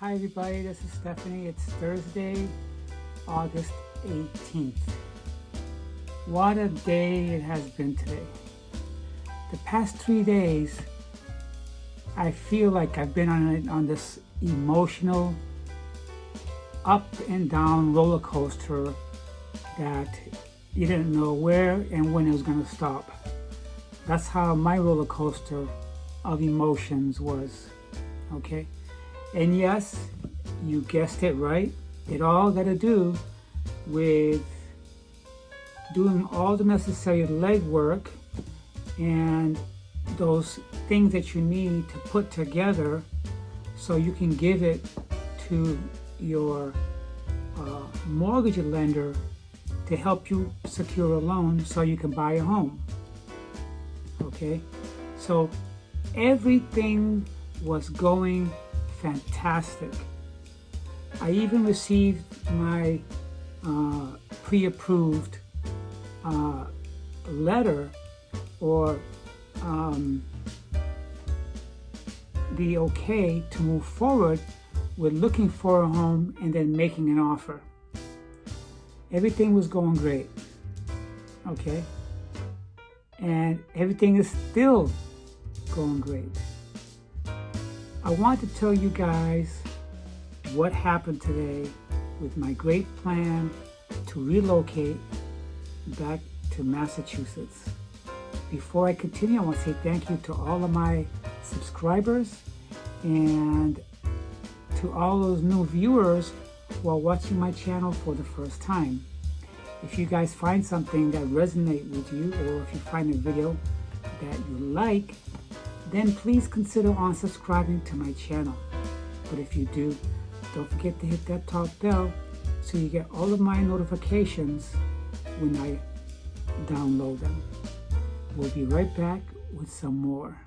Hi everybody, this is Stephanie. It's Thursday, August 18th. What a day it has been today. The past 3 days, I feel like I've been on this emotional up and down roller coaster that you didn't know where and when it was going to stop. That's how my roller coaster of emotions was, okay? And yes, you guessed it right. It all got to do with doing all the necessary legwork and those things that you need to put together so you can give it to your mortgage lender to help you secure a loan so you can buy a home. Okay, so everything was going fantastic. I even received my pre-approved letter or the okay to move forward with looking for a home and then making an offer. Everything was going great, okay? And everything is still going great. I want to tell you guys what happened today with my great plan to relocate back to Massachusetts. Before I continue, I want to say thank you to all of my subscribers and to all those new viewers who are watching my channel for the first time. If you guys find something that resonates with you, or if you find a video that you like, then please consider unsubscribing to my channel. But if you do, don't forget to hit that top bell so you get all of my notifications when I download them. We'll be right back with some more.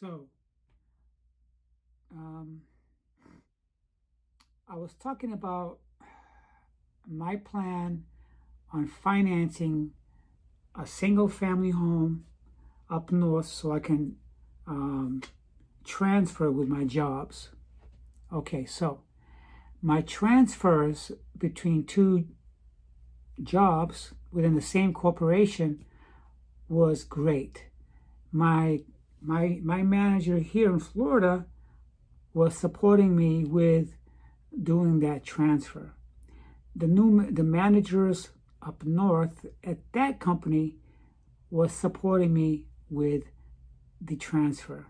So, I was talking about my plan on financing a single family home up north so I can transfer with my jobs. Okay, so my transfers between two jobs within the same corporation was great. My manager here in Florida was supporting me with doing that transfer. The managers up north at that company was supporting me with the transfer.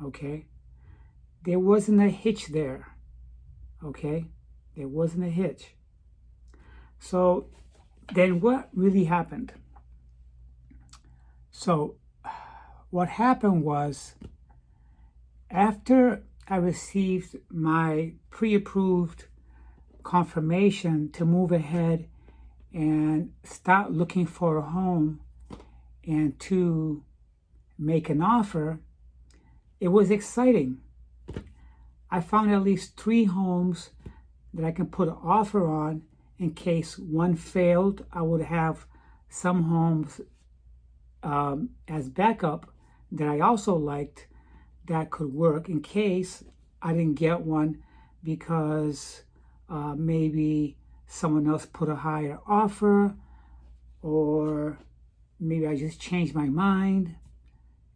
Okay, there wasn't a hitch there. Okay, there wasn't a hitch. So then what really happened? So what happened was, after I received my pre-approved confirmation to move ahead and start looking for a home and to make an offer, it was exciting. I found at least 3 homes that I can put an offer on. In case one failed, I would have some homes as backup that I also liked that could work in case I didn't get one because maybe someone else put a higher offer, or maybe I just changed my mind,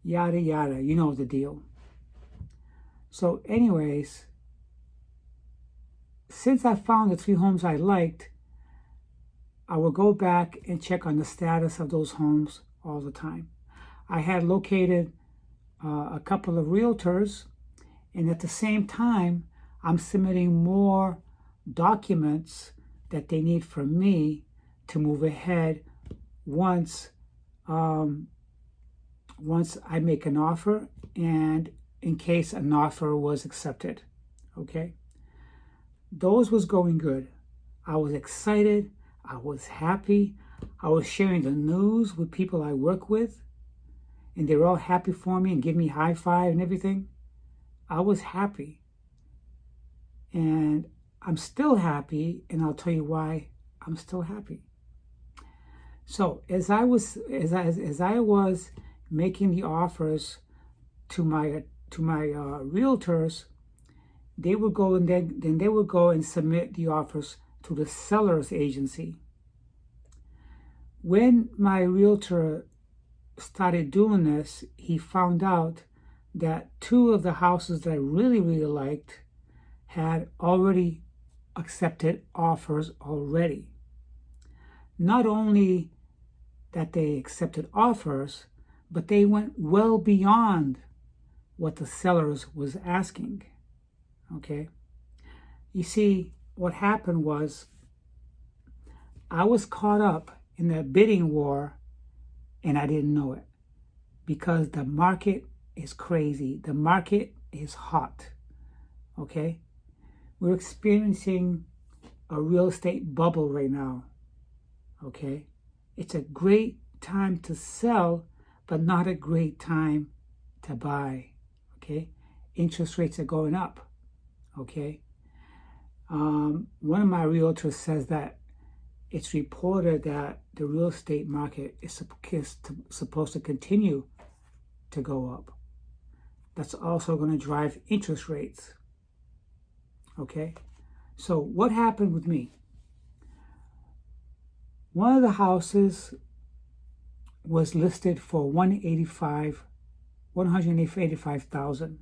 yada yada, you know the deal. So anyways, since I found the 3 homes I liked, I would go back and check on the status of those homes all the time. I had located a couple of realtors, and at the same time, I'm submitting more documents that they need from me to move ahead once I make an offer and in case an offer was accepted. Okay? Those was going good. I was excited. I was happy. I was sharing the news with people I work with, and they were all happy for me and give me high five and everything. I was happy. And I'm still happy, and I'll tell you why I'm still happy. So as I was making the offers to my realtors, they would go and then they would go and submit the offers to the seller's agency. When my realtor started doing this, he found out that 2 of the houses that I really liked had already accepted offers already. Not only that they accepted offers, but they went well beyond what the sellers was asking. Okay? You see, what happened was I was caught up in the bidding war and I didn't know it, because the market is crazy. The market is hot. Okay? We're experiencing a real estate bubble right now. Okay? It's a great time to sell, but not a great time to buy. Okay? Interest rates are going up. Okay? One of my realtors says that it's reported that the real estate market is supposed to continue to go up. That's also going to drive interest rates. Okay? So what happened with me? One of the houses was listed for $185,000.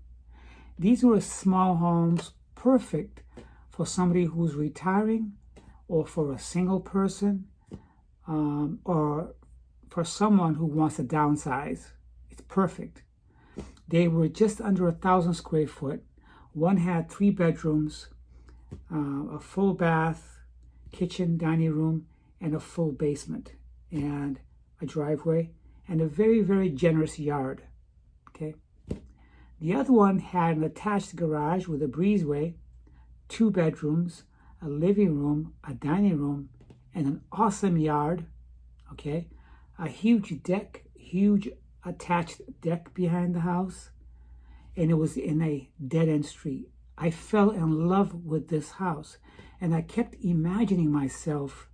These were small homes, perfect for somebody who's retiring, or for a single person, or for someone who wants to downsize. It's perfect. They were just under 1,000 square foot. One had 3 bedrooms, a full bath, kitchen, dining room, and a full basement, and a driveway, and a very, very generous yard. Okay. The other one had an attached garage with a breezeway, 2 bedrooms, a living room, a dining room, and an awesome yard. Okay. A huge deck, huge attached deck behind the house, and it was in a dead-end street. I fell in love with this house, and I kept imagining myself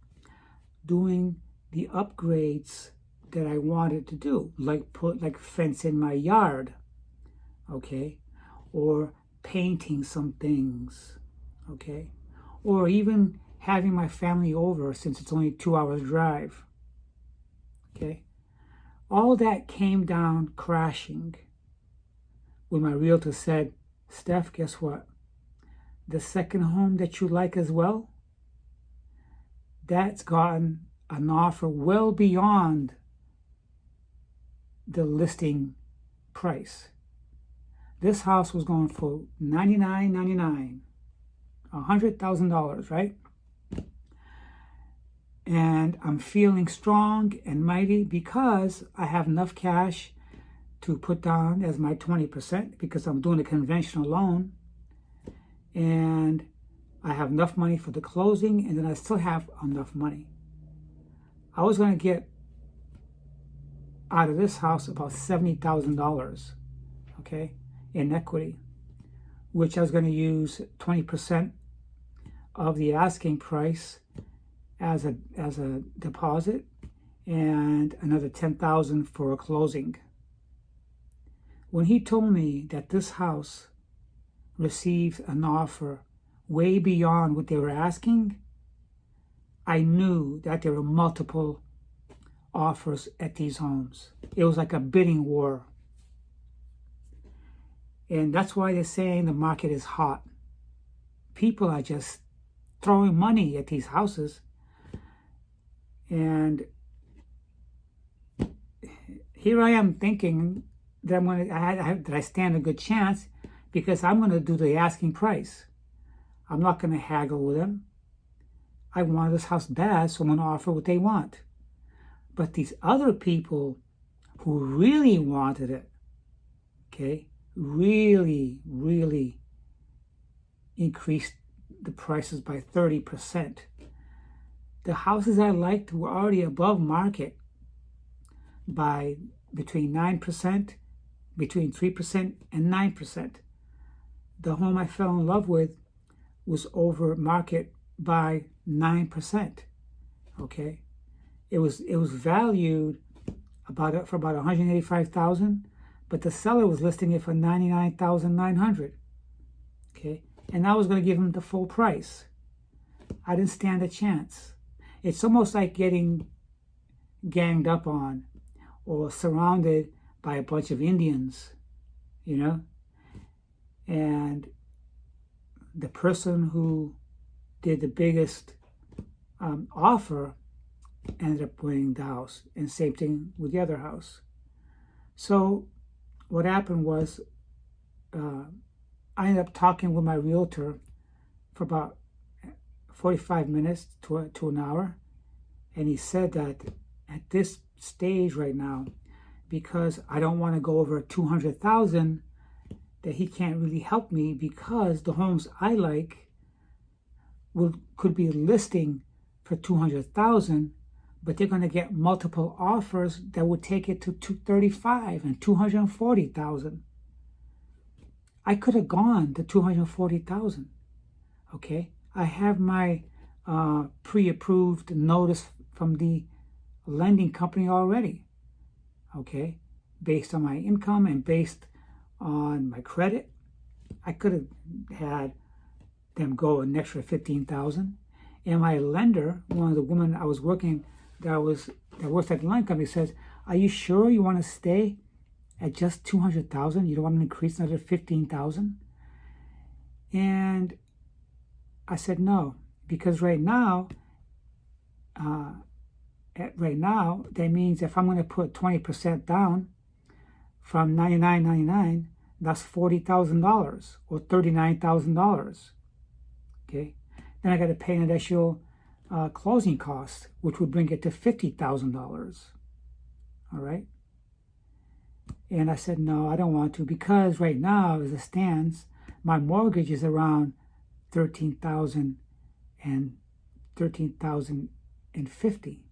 doing the upgrades that I wanted to do, like put like fence in my yard, okay, or painting some things, okay, or even having my family over since it's only 2 hours drive. Okay, all that came down crashing when my realtor said, "Steph, guess what? The second home that you like as well, that's gotten an offer well beyond the listing price. This house was going for $99.99, $100,000, right? And I'm feeling strong and mighty because I have enough cash to put down as my 20% because I'm doing a conventional loan. And I have enough money for the closing, and then I still have enough money. I was going to get out of this house about $70,000, okay, in equity, which I was going to use 20% of the asking price as a deposit, and another $10,000 for a closing. When he told me that this house received an offer way beyond what they were asking, I knew that there were multiple offers at these homes. It was like a bidding war. And that's why they're saying the market is hot. People are just throwing money at these houses. And here I am thinking that that I stand a good chance because I'm going to do the asking price. I'm not going to haggle with them. I want this house bad, so I'm going to offer what they want. But these other people who really wanted it, okay, really, really increased the prices by 30%. The houses I liked were already above market by between 9%, between 3% and 9%. The home I fell in love with was over market by 9%. Okay, it was valued for about $185,000, but the seller was listing it for $99,900. Okay, and I was going to give him the full price. I didn't stand a chance. It's almost like getting ganged up on or surrounded by a bunch of Indians, you know? And the person who did the biggest offer ended up winning the house, and same thing with the other house. So what happened was I ended up talking with my realtor for about 45 minutes to an hour, and he said that at this stage right now, because I don't want to go over 200,000, that he can't really help me because the homes I like could be listing for 200,000, but they're going to get multiple offers that would take it to 235 and 240,000. I could have gone to 240,000. Okay, I have my pre-approved notice from the lending company already. Okay, based on my income and based on my credit, I could have had them go an extra 15,000. And my lender, one of the women I was working that works at the loan company, says, "Are you sure you want to stay at just 200,000? You don't want to increase another 15,000?" And I said no, because right now, that means if I'm going to put 20% down from $99.99, that's $40,000 or $39,000. Okay, then I got to pay an additional closing cost, which would bring it to $50,000. All right. And I said, no, I don't want to, because right now, as it stands, my mortgage is around $13,050.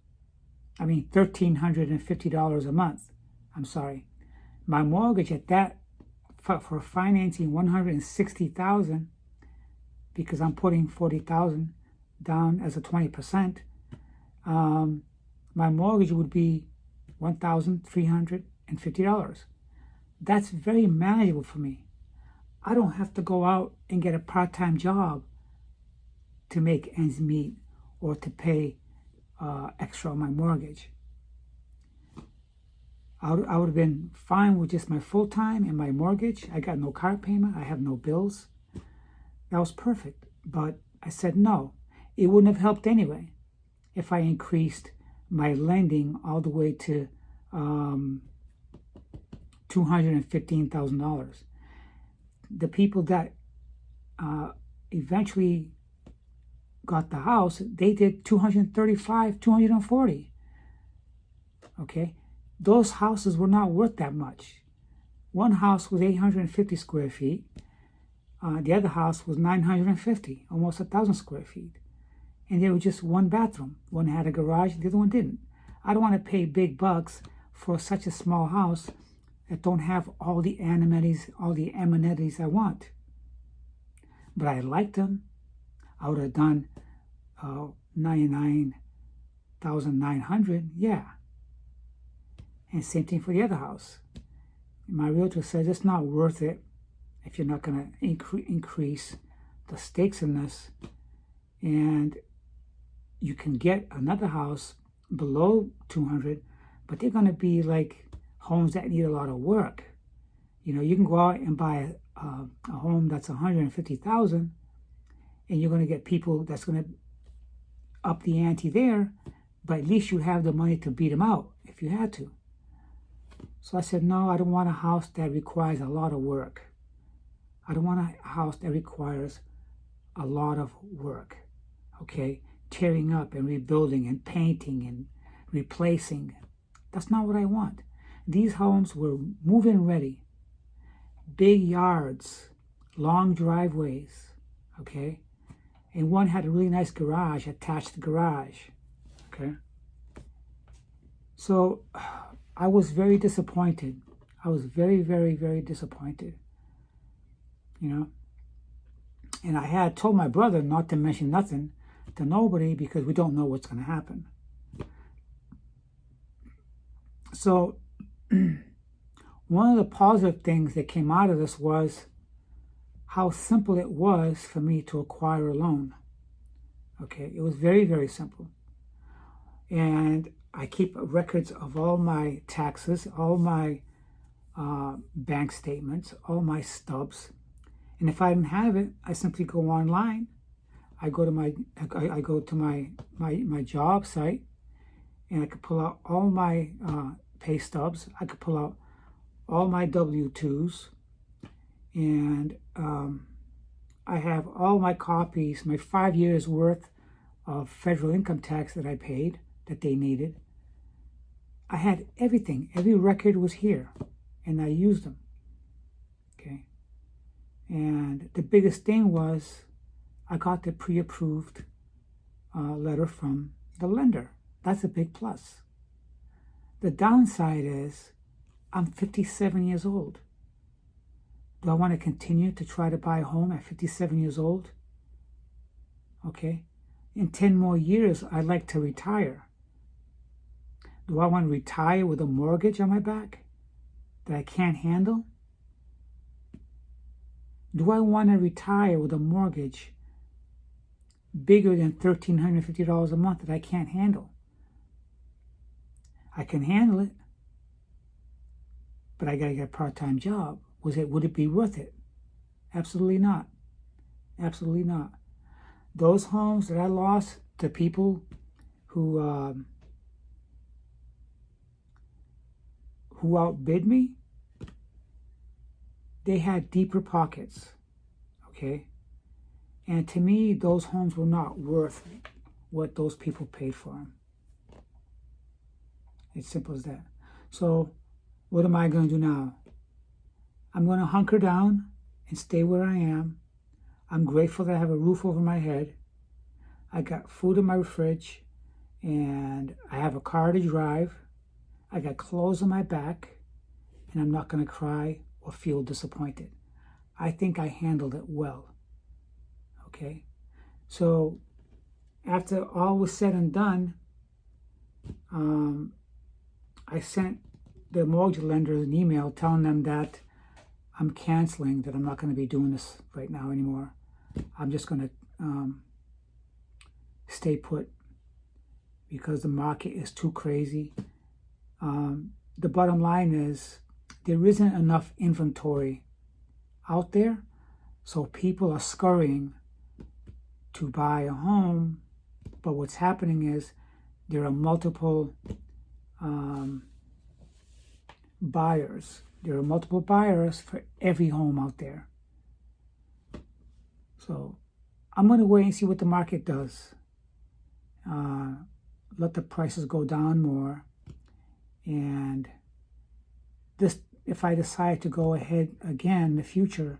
I mean, $1,350 a month. I'm sorry. My mortgage at that for financing $160,000, because I'm putting $40,000 down as a 20%. My mortgage would be $1,350. That's very manageable for me. I don't have to go out and get a part-time job to make ends meet or to pay extra on my mortgage. I would have been fine with just my full-time and my mortgage. I got no car payment. I have no bills. That was perfect. But I said no. It wouldn't have helped anyway if I increased my lending all the way to $215,000. The people that eventually got the house, they did 235, 240. Okay, those houses were not worth that much. One house was 850 square feet. The other house was 950, almost 1,000 square feet. And they were just one bathroom. One had a garage, the other one didn't. I don't want to pay big bucks for such a small house that don't have all the amenities I want. But I liked them. I would have done $99,900, yeah. And same thing for the other house. My realtor said it's not worth it if you're not going to increase the stakes in this. And you can get another house below 200, but they're going to be like homes that need a lot of work. You know, you can go out and buy a home that's 150,000, and you're going to get people that's going to up the ante there, but at least you have the money to beat them out if you had to. So I said, no, I don't want a house that requires a lot of work. I don't want a house that requires a lot of work, okay? Tearing up and rebuilding and painting and replacing. That's not what I want. These homes were move-in ready. Big yards, long driveways, okay? And one had a really nice garage, attached garage, okay? So I was very disappointed. I was very, very, very disappointed, you know? And I had told my brother not to mention nothing to nobody because we don't know what's going to happen. So one of the positive things that came out of this was how simple it was for me to acquire a loan. Okay, it was very, very simple. And I keep records of all my taxes, all my bank statements, all my stubs. And if I didn't have it, I simply go online. I go to my job site, and I could pull out all my pay stubs. I could pull out all my W-2s, and I have all my copies, my 5 years worth of federal income tax that I paid, that they needed. I had everything. Every record was here, and I used them. Okay. And the biggest thing was I got the pre-approved letter from the lender. That's a big plus. The downside is I'm 57 years old. Do I want to continue to try to buy a home at 57 years old? Okay. In 10 more years, I'd like to retire. Do I want to retire with a mortgage on my back that I can't handle? Do I want to retire with a mortgage bigger than $1,350 a month that I can't handle? I can handle it, but I got to get a part-time job. Would it be worth it? Absolutely not. Absolutely not. Those homes that I lost to people who outbid me, they had deeper pockets, okay? And to me, those homes were not worth what those people paid for them. It's simple as that. So what am I going to do now? I'm going to hunker down and stay where I am. I'm grateful that I have a roof over my head. I got food in my fridge, and I have a car to drive. I got clothes on my back, and I'm not going to cry or feel disappointed. I think I handled it well. Okay? So after all was said and done, I sent the mortgage lender an email telling them that I'm canceling, that I'm not going to be doing this right now anymore. I'm just going to stay put because the market is too crazy. The bottom line is there isn't enough inventory out there, so people are scurrying to buy a home. But what's happening is there are multiple buyers. There are multiple buyers for every home out there. So I'm going to wait and see what the market does. Let the prices go down more. And this, if I decide to go ahead again in the future,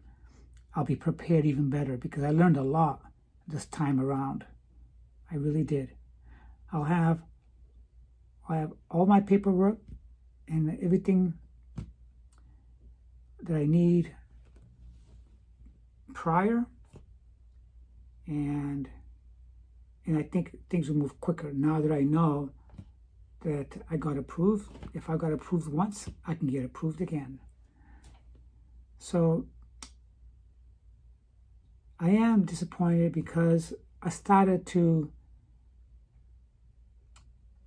I'll be prepared even better because I learned a lot this time around. I really did. I'll have all my paperwork and everything that I need prior, and I think things will move quicker now that I know that I got approved. If I got approved once, I can get approved again. So I am disappointed because I started to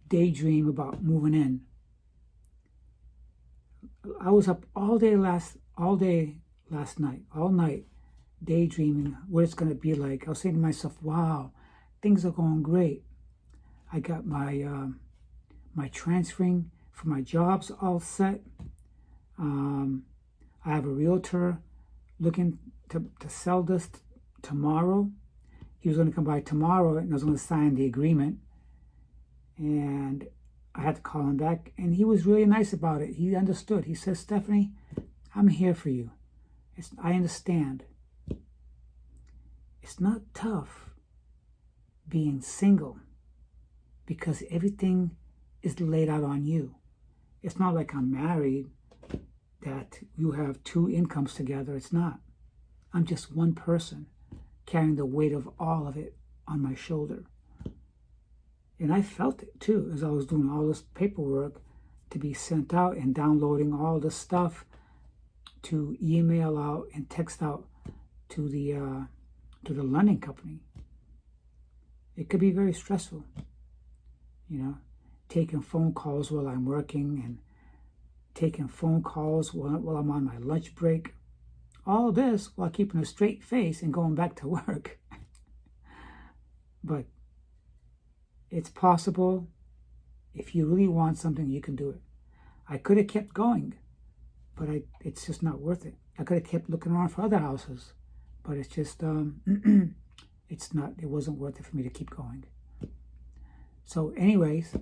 daydream about moving in. I was up all night, daydreaming what it's going to be like. I was saying to myself, wow, things are going great. I got my transferring for my jobs all set. I have a realtor looking to sell this tomorrow. He was going to come by tomorrow, and I was going to sign the agreement. And I had to call him back, and he was really nice about it. He understood. He says, Stephanie, I'm here for you. I understand. It's not tough being single because everything is laid out on you. It's not like I'm married that you have two incomes together. It's not. I'm just one person carrying the weight of all of it on my shoulder. And I felt it too as I was doing all this paperwork to be sent out and downloading all the stuff to email out and text out to the lending company. It could be very stressful, taking phone calls while I'm working and taking phone calls while I'm on my lunch break. All this while keeping a straight face and going back to work. But it's possible. If you really want something, you can do it. I could have kept going, but it's just not worth it. I could have kept looking around for other houses, but it's just, it wasn't worth it for me to keep going. So anyways,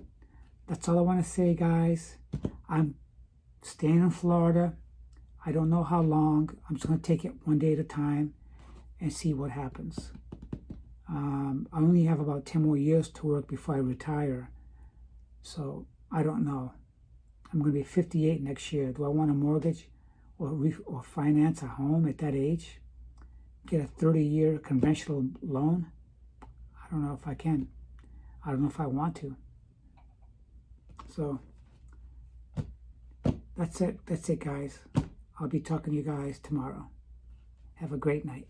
that's all I want to say, guys. I'm staying in Florida. I don't know how long. I'm just going to take it one day at a time and see what happens. I only have about 10 more years to work before I retire. So I don't know. I'm going to be 58 next year. Do I want a mortgage or finance a home at that age? Get a 30-year conventional loan? I don't know if I can. I don't know if I want to. So that's it. That's it, guys. I'll be talking to you guys tomorrow. Have a great night.